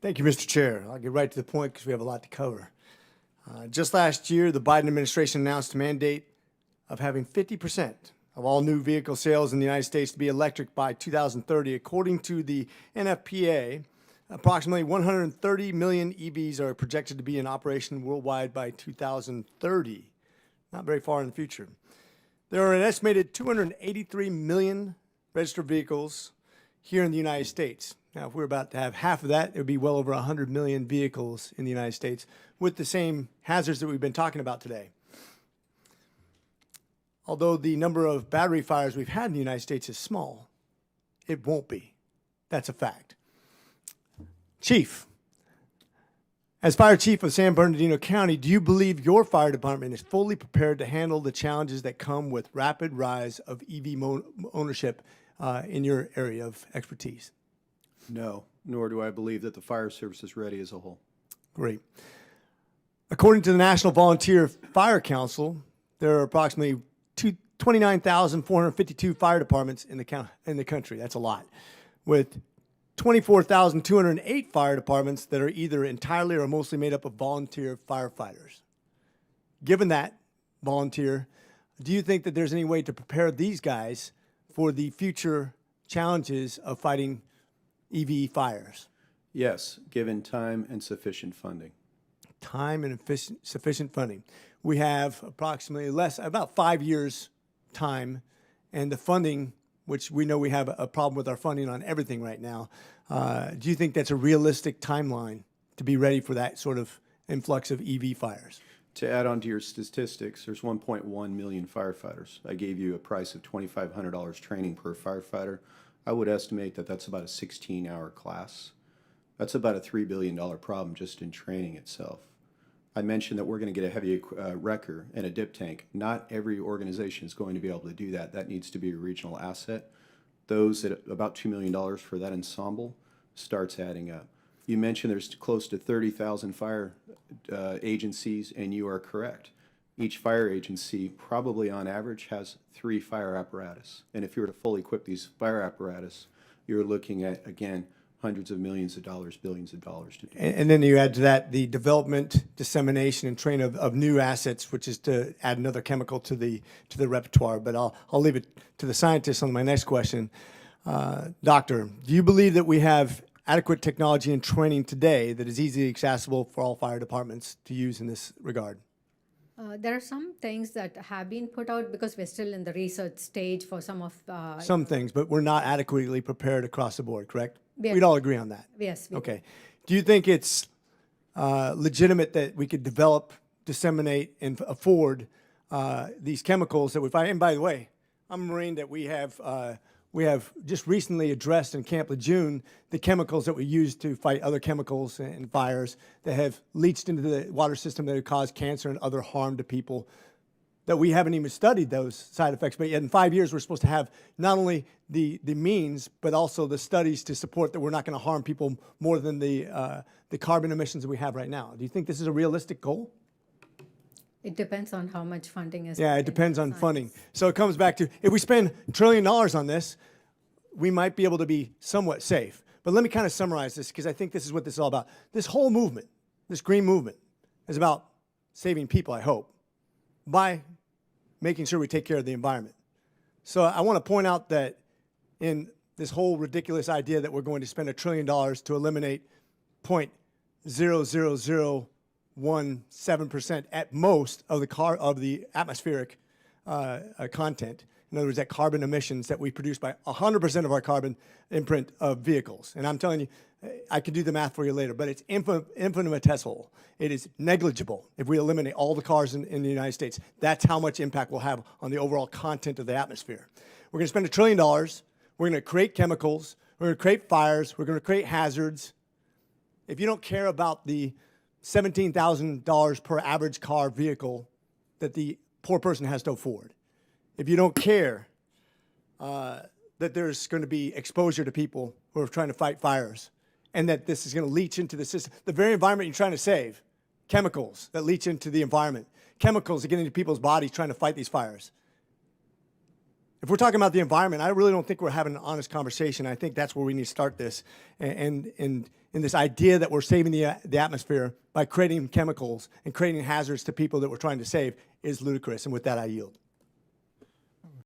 Thank you, Mr. Chair. I'll get right to the point because we have a lot to cover. Just last year, the Biden administration announced a mandate of having 50% of all new vehicle sales in the United States to be electric by 2030. According to the NFPA, approximately 130 million EVs are projected to be in operation worldwide by 2030, not very far in the future. There are an estimated 283 million registered vehicles here in the United States. Now, if we're about to have half of that, it would be well over 100 million vehicles in the United States with the same hazards that we've been talking about today. Although the number of battery fires we've had in the United States is small, it won't be. That's a fact. Chief, as fire chief of San Bernardino County, do you believe your fire department is fully prepared to handle the challenges that come with rapid rise of EV ownership in your area of expertise? No, nor do I believe that the fire service is ready as a whole. Great. According to the National Volunteer Fire Council, there are approximately 29,452 fire departments in the country. That's a lot. With 24,208 fire departments that are either entirely or mostly made up of volunteer firefighters. Given that volunteer, do you think that there's any way to prepare these guys for the future challenges of fighting EV fires? Yes, given time and sufficient funding. Time and sufficient funding. We have approximately about 5 years time, and the funding, which we know we have a problem with our funding on everything right now. Do you think that's a realistic timeline to be ready for that sort of influx of EV fires? To add on to your statistics, there's 1.1 million firefighters. I gave you a price of $2,500 training per firefighter. I would estimate that that's about a 16-hour class. That's about a $3 billion problem just in training itself. I mentioned that we're going to get a heavy wrecker and a dip tank. Not every organization is going to be able to do that. That needs to be a regional asset. Those at about $2 million for that ensemble starts adding up. You mentioned there's close to 30,000 fire agencies, and you are correct. Each fire agency probably on average has 3 fire apparatus. And if you were to fully equip these fire apparatus, you're looking at, again, hundreds of millions of dollars, billions of dollars to do. And then you add to that the development, dissemination, and training of new assets, which is to add another chemical to the repertoire. But I'll leave it to the scientists on my next question. Doctor, do you believe that we have adequate technology and training today that is easily accessible for all fire departments to use in this regard? There are some things that have been put out because we're still in the research stage for some of Some things, but we're not adequately prepared across the board, correct? Yes. We'd all agree on that. Yes. Okay. Do you think it's legitimate that we could develop, disseminate, and afford these chemicals that we find? And by the way, I'm a Marine that we have just recently addressed in Camp Lejeune the chemicals that we use to fight other chemicals and fires that have leached into the water system that have caused cancer and other harm to people, that we haven't even studied those side effects. But yet in 5 years, we're supposed to have not only the means, but also the studies to support that we're not going to harm people more than the carbon emissions that we have right now. Do you think this is a realistic goal? It depends on how much funding is. Yeah, it depends on funding. So it comes back to, if we spend $1 trillion on this, we might be able to be somewhat safe. But let me kind of summarize this, because I think this is what this is all about. This whole movement, this green movement, is about saving people, I hope, by making sure we take care of the environment. So I want to point out that in this whole ridiculous idea that we're going to spend $1 trillion to eliminate 0.00017% at most of the atmospheric content. In other words, that carbon emissions that we produce by 100% of our carbon imprint of vehicles. And I'm telling you, I can do the math for you later, but it's infinitesimal. It is negligible if we eliminate all the cars in the United States. That's how much impact we'll have on the overall content of the atmosphere. We're going to spend $1 trillion. We're going to create chemicals. We're going to create fires. We're going to create hazards. If you don't care about the $17,000 per average car vehicle that the poor person has to afford, if you don't care that there's going to be exposure to people who are trying to fight fires, and that this is going to leach into the system, the very environment you're trying to save, chemicals that leach into the environment, chemicals that get into people's bodies trying to fight these fires. If we're talking about the environment, I really don't think we're having an honest conversation. I think that's where we need to start this. And this idea that we're saving the atmosphere by creating chemicals and creating hazards to people that we're trying to save is ludicrous. And with that, I yield.